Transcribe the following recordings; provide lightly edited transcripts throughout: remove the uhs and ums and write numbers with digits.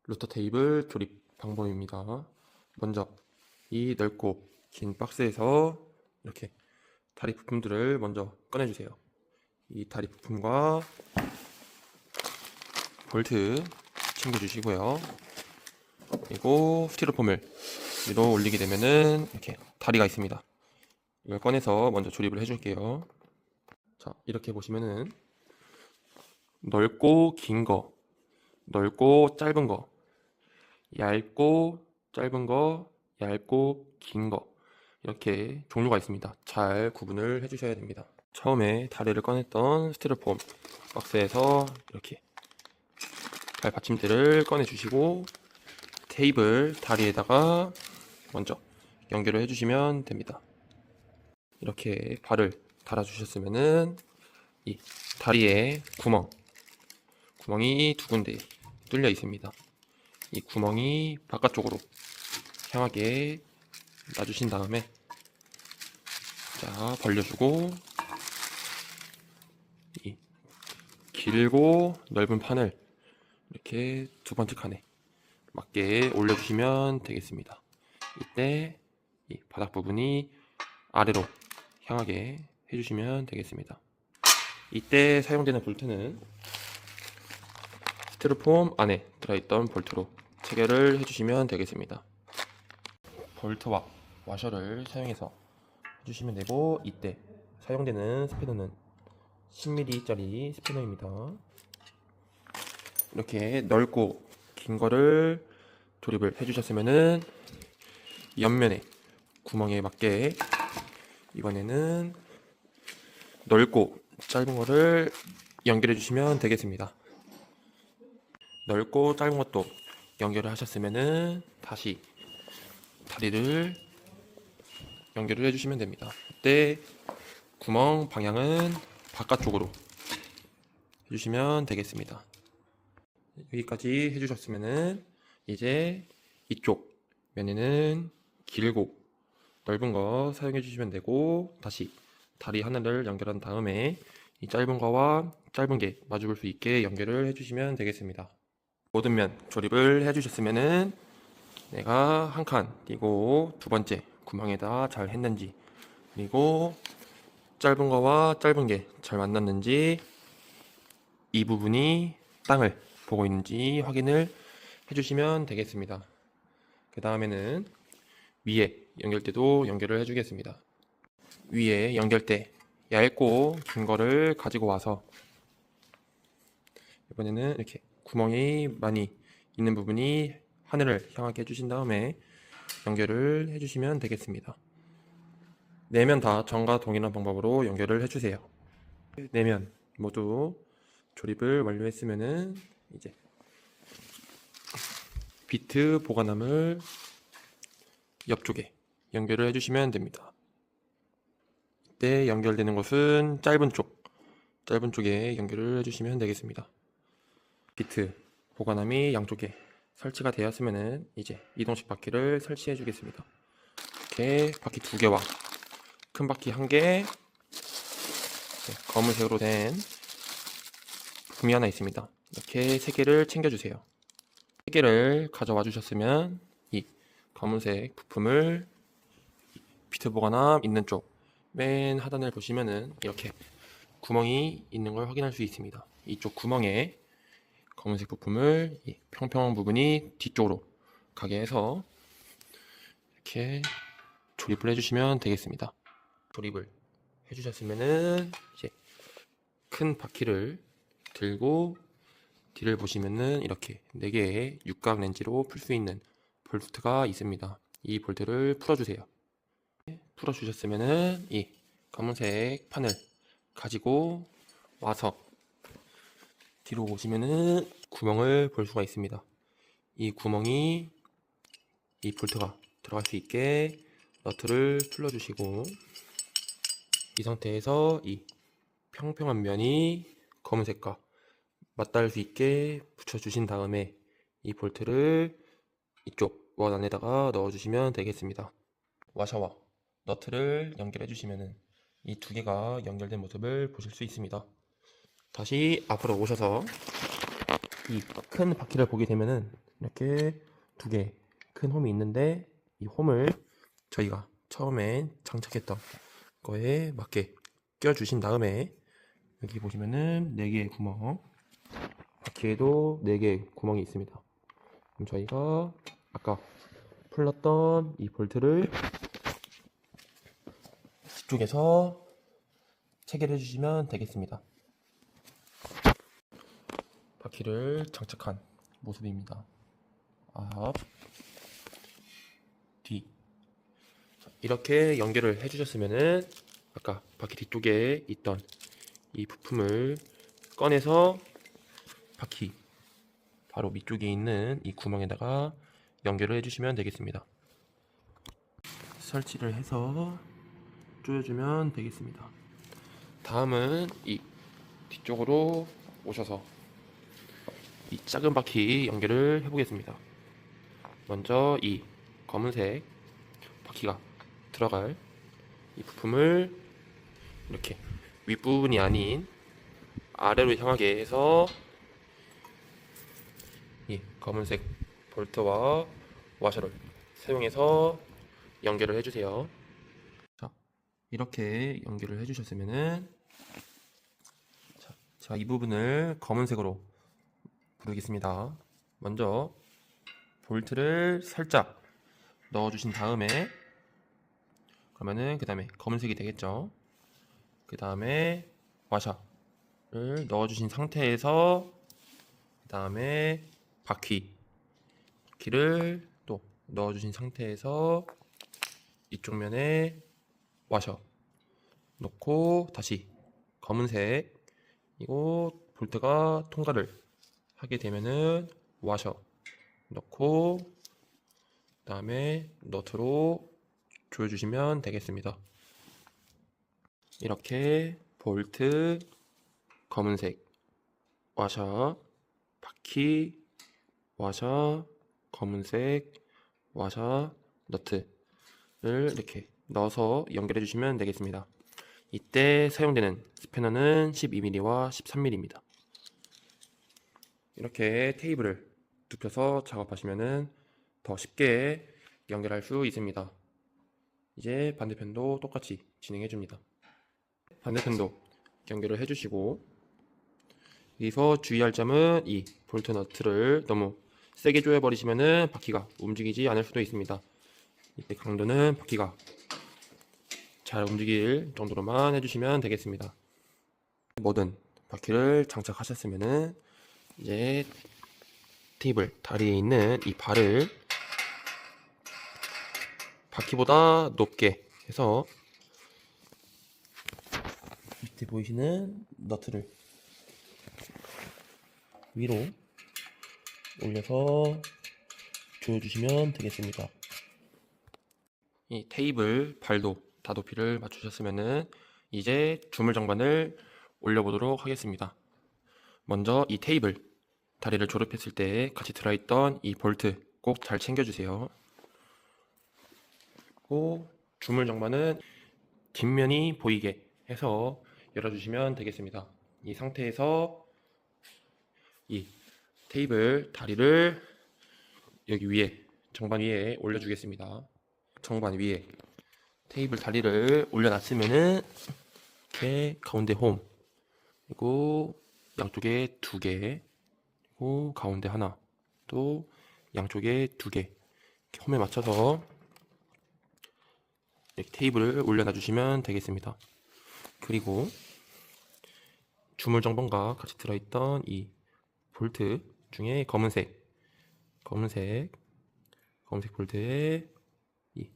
루터 테이블 조립 방법입니다. 먼저 이 넓고 긴 박스에서 이렇게 다리 부품들을 먼저 꺼내주세요. 이 다리 부품과 볼트 챙겨주시고요. 그리고 스티로폼을 위로 올리게 되면은 이렇게 다리가 있습니다. 이걸 꺼내서 먼저 조립을 해줄게요. 자, 이렇게 보시면은 넓고 긴 거, 넓고 짧은 거, 얇고 짧은 거, 얇고 긴 거, 이렇게 종류가 있습니다. 잘 구분을 해주셔야 됩니다. 처음에 다리를 꺼냈던 스티로폼 박스에서 이렇게 발 받침대를 꺼내주시고 테이블 다리에다가 먼저 연결을 해주시면 됩니다. 이렇게 발을 달아주셨으면은 이 다리에 구멍이 두 군데 뚫려 있습니다. 이 구멍이 바깥쪽으로 향하게 놔주신 다음에 자, 벌려주고 이 길고 넓은 판을 이렇게 두 번째 칸에 맞게 올려주시면 되겠습니다. 이때 이 바닥 부분이 아래로 향하게 해주시면 되겠습니다. 이때 사용되는 볼트는 스티로폼 안에 들어있던 볼트로 체결을 해주시면 되겠습니다. 볼트와 와셔를 사용해서 해주시면 되고, 이때 사용되는 스패너는 10mm짜리 스패너입니다. 이렇게 넓고 긴 거를 조립을 해주셨으면은 옆면에 구멍에 맞게 이번에는 넓고 짧은 거를 연결해 주시면 되겠습니다. 넓고 짧은 것도 연결을 하셨으면은 다시 다리를 연결을 해주시면 됩니다. 이때 구멍 방향은 바깥쪽으로 해주시면 되겠습니다. 여기까지 해주셨으면은 이제 이쪽 면에는 길고 넓은 거 사용해 주시면 되고, 다시 다리 하나를 연결한 다음에 이 짧은 거와 짧은 게 마주볼 수 있게 연결을 해 주시면 되겠습니다. 모든 면 조립을 해 주셨으면은 내가 한 칸 띄고 두 번째 구멍에다 잘 했는지, 그리고 짧은 거와 짧은 게 잘 만났는지, 이 부분이 땅을 보고 있는지 확인을 해주시면 되겠습니다. 그 다음에는 위에 연결대도 연결을 해주겠습니다. 위에 연결대 얇고 긴 거를 가지고 와서 이번에는 이렇게 구멍이 많이 있는 부분이 하늘을 향하게 해주신 다음에 연결을 해주시면 되겠습니다. 네면 다 전과 동일한 방법으로 연결을 해주세요. 네면 모두 조립을 완료했으면은 이제 비트 보관함을 옆쪽에 연결을 해주시면 됩니다. 이때 연결되는 곳은 짧은 쪽에 연결을 해주시면 되겠습니다. 비트 보관함이 양쪽에 설치가 되었으면은 이제 이동식 바퀴를 설치해 주겠습니다. 이렇게 바퀴 두 개와 큰 바퀴 한 개, 검은색으로 된 부품이 하나 있습니다. 이렇게 세 개를 챙겨주세요. 세 개를 가져와 주셨으면 이 검은색 부품을 비트 보관함 있는 쪽 맨 하단을 보시면은 이렇게 구멍이 있는 걸 확인할 수 있습니다. 이쪽 구멍에 검은색 부품을 이 평평한 부분이 뒤쪽으로 가게 해서 이렇게 조립을 해주시면 되겠습니다. 조립을 해주셨으면은 이제 큰 바퀴를 들고 뒤를 보시면은 이렇게 4개의 육각 렌즈로 풀 수 있는 볼트가 있습니다. 이 볼트를 풀어주세요. 풀어주셨으면은 이 검은색 판을 가지고 와서 뒤로 오시면은 구멍을 볼 수가 있습니다. 이 구멍이 이 볼트가 들어갈 수 있게 너트를 풀어주시고, 이 상태에서 이 평평한 면이 검은색과 맞닿을 수 있게 붙여주신 다음에 이 볼트를 이쪽 원 안에다가 넣어주시면 되겠습니다. 와셔와 너트를 연결해 주시면은 이 두 개가 연결된 모습을 보실 수 있습니다. 다시 앞으로 오셔서 이 큰 바퀴를 보게 되면은 이렇게 두 개 큰 홈이 있는데, 이 홈을 저희가 처음에 장착했던 거에 맞게 껴주신 다음에, 여기 보시면은 4개의 구멍, 바퀴에도 4개의 구멍이 있습니다. 그럼 저희가 아까 풀렀던 이 볼트를 뒤쪽에서 체결해 주시면 되겠습니다. 바퀴를 장착한 모습입니다. 앞, 뒤. 이렇게 연결을 해주셨으면은 아까 바퀴 뒤쪽에 있던 이 부품을 꺼내서 바퀴 바로 밑쪽에 있는 이 구멍에다가 연결을 해주시면 되겠습니다. 설치를 해서 조여주면 되겠습니다. 다음은 이 뒤쪽으로 오셔서 이 작은 바퀴 연결을 해보겠습니다. 먼저 이 검은색 바퀴가 들어갈 이 부품을 이렇게 윗부분이 아닌 아래로 향하게 해서 이 검은색 볼트와 와셔를 사용해서 연결을 해주세요. 자, 이렇게 연결을 해주셨으면은 자, 이 부분을 검은색으로 부르겠습니다. 먼저 볼트를 살짝 넣어주신 다음에, 그러면은 그 다음에 검은색이 되겠죠. 그 다음에 와셔를 넣어주신 상태에서 그 다음에 바퀴를 또 넣어주신 상태에서 이쪽 면에 와셔 넣고 다시 검은색, 이곳 볼트가 통과를 하게 되면은 와셔 넣고 그 다음에 너트로 조여주시면 되겠습니다. 이렇게 볼트, 검은색, 와셔, 바퀴, 와셔, 검은색, 와셔, 너트를 이렇게 넣어서 연결해 주시면 되겠습니다. 이때 사용되는 스패너는 12mm와 13mm입니다. 이렇게 테이블을 눕혀서 작업하시면 더 쉽게 연결할 수 있습니다. 이제 반대편도 똑같이 진행해 줍니다. 반대편도 연결을 해주시고, 여기서 주의할 점은 이 볼트 너트를 너무 세게 조여버리시면 바퀴가 움직이지 않을 수도 있습니다. 이때 강도는 바퀴가 잘 움직일 정도로만 해주시면 되겠습니다. 모든 바퀴를 장착하셨으면 이제 테이블 다리에 있는 이 발을 바퀴보다 높게 해서 밑에 보이시는 너트를 위로 올려서 조여주시면 되겠습니다. 이 테이블 발도 다 높이를 맞추셨으면 이제 주물 장반을 올려보도록 하겠습니다. 먼저 이 테이블 다리를 조립했을 때 같이 들어있던 이 볼트 꼭 잘 챙겨주세요. 그리고 주물 장반은 뒷면이 보이게 해서 열어주시면 되겠습니다. 이 상태에서 이 테이블 다리를 여기 위에, 정반 위에 올려주겠습니다. 정반 위에 테이블 다리를 올려놨으면은 이렇게 가운데 홈, 그리고 양쪽에 2개, 그리고 가운데 하나, 또 양쪽에 2개, 이렇게 홈에 맞춰서 이렇게 테이블을 올려놔주시면 되겠습니다. 그리고 주물 정번과 같이 들어있던 이 볼트 중에 검은색 볼트에 이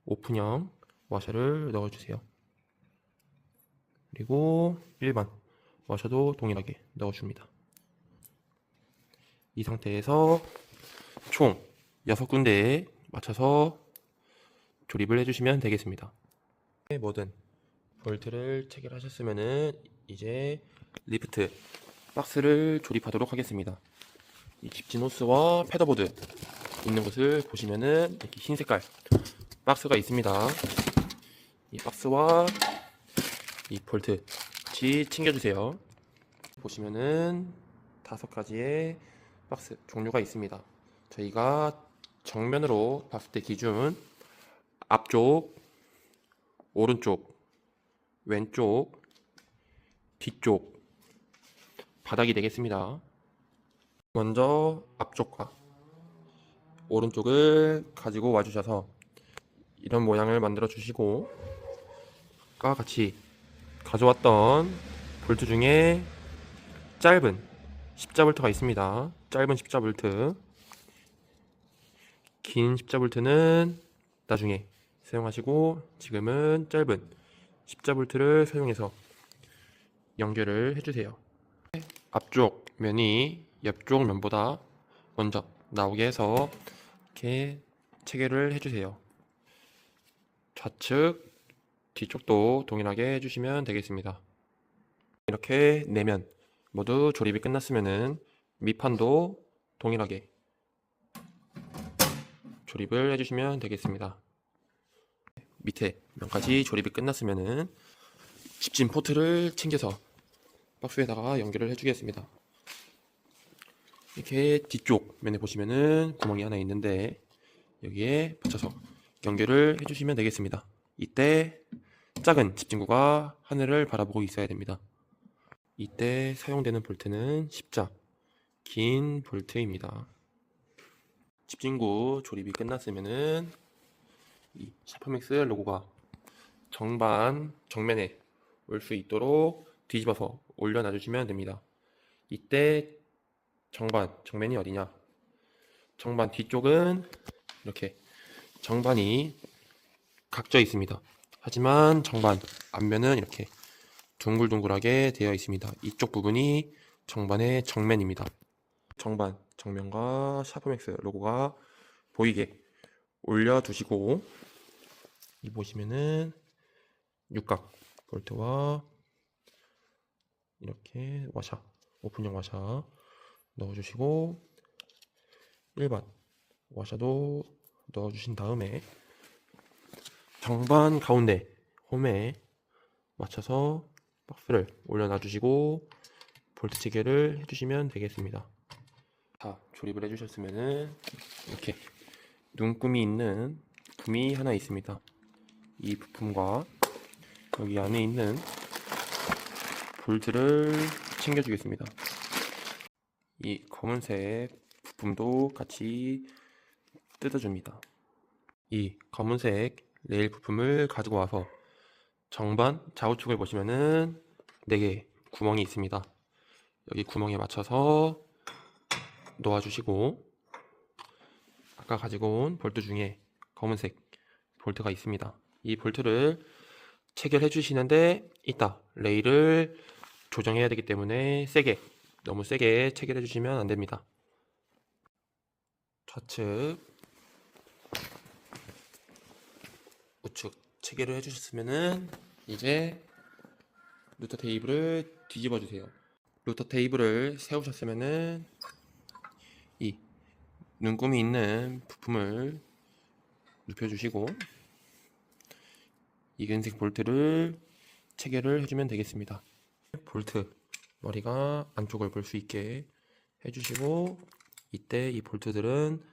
오픈형 와셔를 넣어주세요. 그리고 일반 와셔도 동일하게 넣어줍니다. 이 상태에서 총 6군데에 맞춰서 조립을 해주시면 되겠습니다. 모든 볼트를 체결하셨으면 이제 리프트 박스를 조립하도록 하겠습니다. 이 집진 호스와 패더보드 있는 곳을 보시면은 이렇게 흰 색깔 박스가 있습니다. 이 박스와 이 볼트 같이 챙겨주세요. 보시면은 5가지의 박스 종류가 있습니다. 저희가 정면으로 봤을 때 기준 앞쪽, 오른쪽, 왼쪽, 뒤쪽 바닥이 되겠습니다. 먼저 앞쪽과 오른쪽을 가지고 와주셔서 이런 모양을 만들어 주시고, 아까 같이 가져왔던 볼트 중에 짧은 십자볼트가 있습니다. 짧은 십자볼트, 긴 십자볼트는 나중에 사용하시고 지금은 짧은 십자볼트를 사용해서 연결을 해주세요. 앞쪽 면이 옆쪽 면보다 먼저 나오게 해서 이렇게 체결을 해주세요. 좌측, 뒤쪽도 동일하게 해주시면 되겠습니다. 이렇게 내면 모두 조립이 끝났으면은 밑판도 동일하게 조립을 해주시면 되겠습니다. 밑에 면까지 조립이 끝났으면은 집진 포트를 챙겨서 박스에다가 연결을 해주겠습니다. 이렇게 뒤쪽 면에 보시면은 구멍이 하나 있는데 여기에 붙여서 연결을 해주시면 되겠습니다. 이때 작은 집진구가 하늘을 바라보고 있어야 됩니다. 이때 사용되는 볼트는 십자, 긴 볼트입니다. 집진구 조립이 끝났으면은 이 샤프맥스 로고가 정면에 올 수 있도록 뒤집어서 올려놔 주시면 됩니다. 이때 정면이 어디냐? 정반 뒤쪽은 이렇게 정반이 각져 있습니다. 하지만 정반 앞면은 이렇게 둥글둥글하게 되어 있습니다. 이쪽 부분이 정반의 정면입니다. 정면과 샤프맥스 로고가 보이게 올려두시고, 이 보시면은 육각 볼트와 이렇게 와샤, 오픈형 와샤 넣어주시고 일반 와샤도 넣어주신 다음에 정반 가운데 홈에 맞춰서 박스를 올려놔 주시고 볼트 체결을 해주시면 되겠습니다. 다 조립을 해주셨으면은 이렇게 눈금이 있는 부품이 하나 있습니다. 이 부품과 여기 안에 있는 볼트를 챙겨주겠습니다. 이 검은색 부품도 같이 뜯어줍니다. 이 검은색 레일 부품을 가지고 와서 정반 좌우측을 보시면은 4개 구멍이 있습니다. 여기 구멍에 맞춰서 놓아주시고, 아까 가지고 온 볼트 중에 검은색 볼트가 있습니다. 이 볼트를 체결해 주시는데 이따 레일을 조정해야 되기 때문에 너무 세게 체결해 주시면 안 됩니다. 좌측, 우측 체결을 해주셨으면은 이제 루터 테이블을 뒤집어 주세요. 루터 테이블을 세우셨으면은 이 눈금이 있는 부품을 눕혀주시고 이근색 볼트를 체결을 해주면 되겠습니다. 볼트 머리가 안쪽을 볼 수 있게 해주시고, 이때 이 볼트들은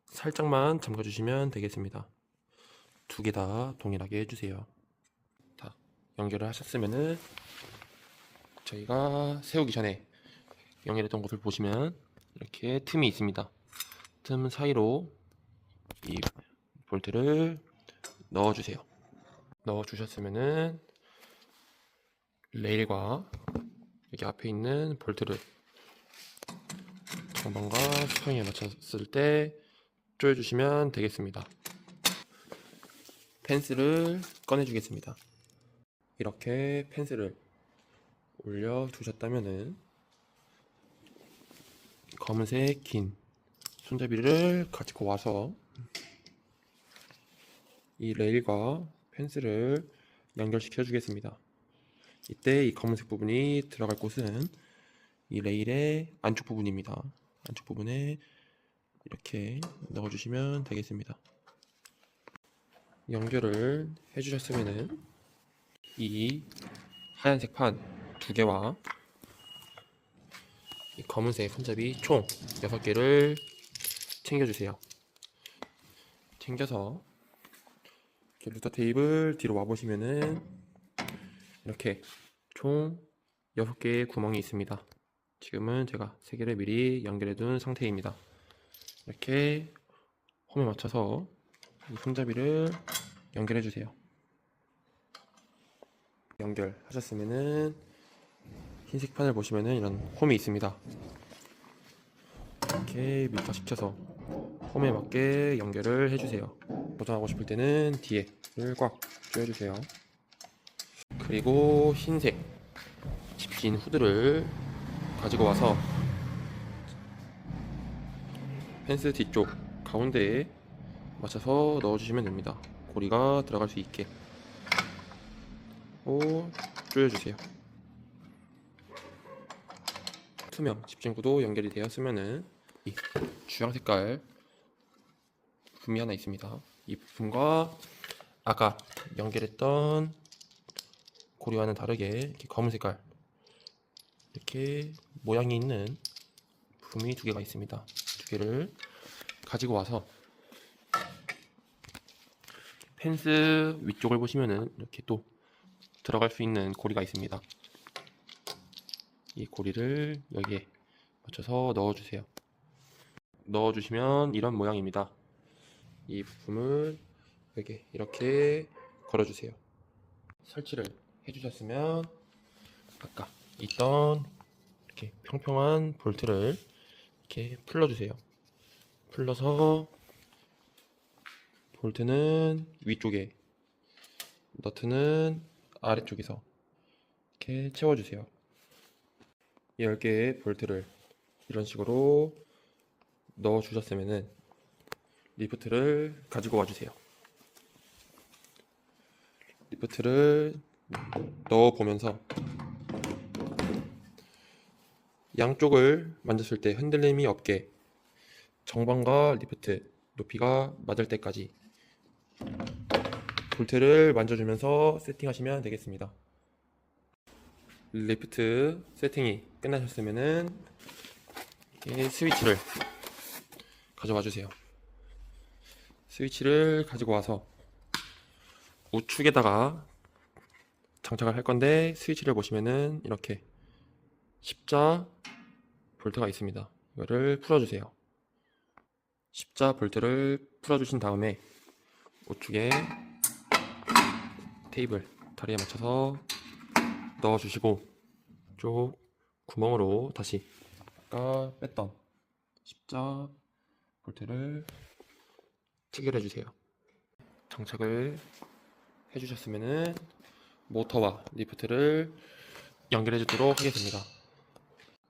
살짝만 잠가 주시면 되겠습니다. 2개 다 동일하게 해주세요. 다 연결을 하셨으면은 저희가 세우기 전에 연결했던 곳을 보시면 이렇게 틈이 있습니다. 틈 사이로 이 볼트를 넣어주세요. 넣어주셨으면은 레일과 여기 앞에 있는 볼트를 정반과 수평에 맞췄을 때 조여주시면 되겠습니다. 펜스를 꺼내주겠습니다. 이렇게 펜스를 올려 두셨다면은 검은색 긴 손잡이를 가지고 와서 이 레일과 펜스를 연결시켜 주겠습니다. 이때 이 검은색 부분이 들어갈 곳은 이 레일의 안쪽 부분입니다. 안쪽 부분에 이렇게 넣어주시면 되겠습니다. 연결을 해주셨으면은 이 하얀색 판 2개와 이 검은색 손잡이 총 6개를 챙겨주세요. 챙겨서 이렇게 루터 테이블 뒤로 와보시면은 이렇게 총 6개의 구멍이 있습니다. 지금은 제가 3개를 미리 연결해 둔 상태입니다. 이렇게 홈에 맞춰서 이 손잡이를 연결해 주세요. 연결하셨으면은 흰색 판을 보시면은 이런 홈이 있습니다. 이렇게 밀착시켜서 홈에 맞게 연결을 해주세요. 고정하고 싶을 때는 뒤에를 꽉 조여주세요. 그리고 흰색 집긴 후드를 가지고 와서 펜스 뒤쪽 가운데에 맞춰서 넣어주시면 됩니다. 고리가 들어갈 수 있게 조여주세요. 투명 집중구도 연결이 되었으면은 이 주황 색깔 부품이 하나 있습니다. 이 부품과 아까 연결했던 고리와는 다르게 이렇게 검은 색깔 이렇게 모양이 있는 부품이 2개가 있습니다. 2개를 가지고 와서 펜스 위쪽을 보시면은 이렇게 또 들어갈 수 있는 고리가 있습니다. 이 고리를 여기에 맞춰서 넣어주세요. 넣어주시면 이런 모양입니다. 이 부품을 여기 이렇게 걸어주세요. 설치를 해주셨으면 아까 있던 이렇게 평평한 볼트를 이렇게 풀러주세요. 풀러서 볼트는 위쪽에, 너트는 아래쪽에서 이렇게 채워주세요. 10개의 볼트를 이런 식으로 넣어주셨으면은 리프트를 가지고 와주세요. 리프트를 넣어보면서 양쪽을 만졌을 때 흔들림이 없게 정방과 리프트 높이가 맞을 때까지 볼트를 만져주면서 세팅하시면 되겠습니다. 리프트 세팅이 끝나셨으면은 스위치를 가져와 주세요. 스위치를 가지고 와서 우측에다가 장착을 할 건데 스위치를 보시면은 이렇게 십자 볼트가 있습니다. 이거를 풀어주세요. 십자 볼트를 풀어주신 다음에 우측에 테이블 다리에 맞춰서 넣어주시고 쪽 구멍으로 다시 아까 뺐던 십자 볼트를 체결해 주세요. 장착을 해주셨으면은 모터와 리프트를 연결해 주도록 하겠습니다.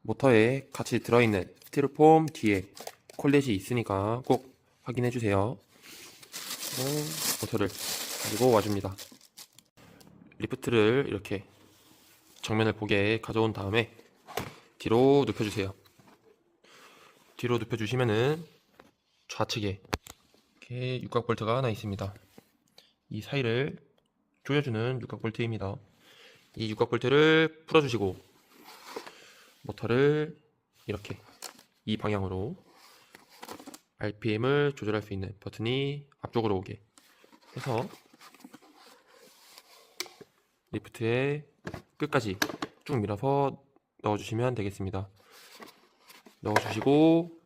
모터에 같이 들어있는 스티로폼 뒤에 콜렛이 있으니까 꼭 확인해 주세요. 모터를 가지고 와줍니다. 리프트를 이렇게 정면을 보게 가져온 다음에 뒤로 눕혀주세요. 뒤로 눕혀주시면은 좌측에 이렇게 육각 볼트가 하나 있습니다. 이 사이를 조여주는 육각 볼트입니다. 이 육각 볼트를 풀어주시고 모터를 이렇게 이 방향으로 RPM을 조절할 수 있는 버튼이 앞쪽으로 오게 해서 리프트의 끝까지 쭉 밀어서 넣어주시면 되겠습니다. 넣어주시고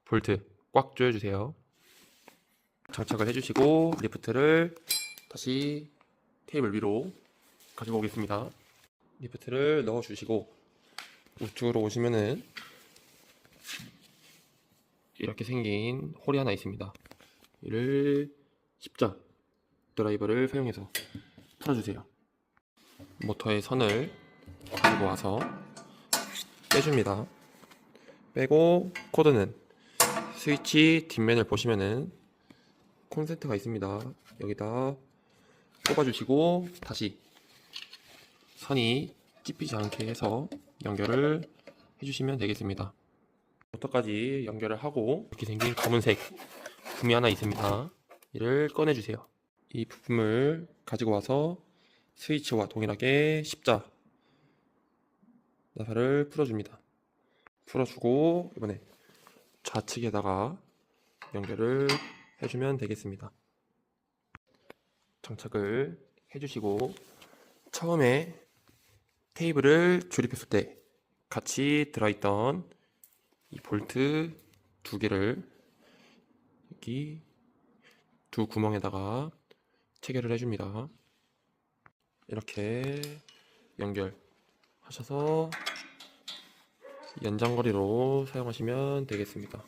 볼트 꽉 조여주세요. 장착을 해주시고 리프트를 다시 테이블 위로 가지고 오겠습니다. 리프트를 넣어주시고 우측으로 오시면은 이렇게 생긴 홀이 하나 있습니다. 이를 십자 드라이버를 사용해서 풀어주세요. 모터의 선을 가지고 와서 빼줍니다. 빼고 코드는 스위치 뒷면을 보시면은 콘센트가 있습니다. 여기다 꼽아주시고 다시 선이 찝히지 않게 해서 연결을 해주시면 되겠습니다. 모터까지 연결을 하고 이렇게 생긴 검은색 부품이 하나 있습니다. 이를 꺼내주세요. 이 부품을 가지고 와서 스위치와 동일하게 십자 나사를 풀어줍니다. 풀어주고 이번에 좌측에다가 연결을 해주면 되겠습니다. 장착을 해주시고 처음에 케이블을 조립했을 때 같이 들어있던 이 볼트 두 개를 여기 두 구멍에다가 체결을 해줍니다. 이렇게 연결하셔서 연장거리로 사용하시면 되겠습니다.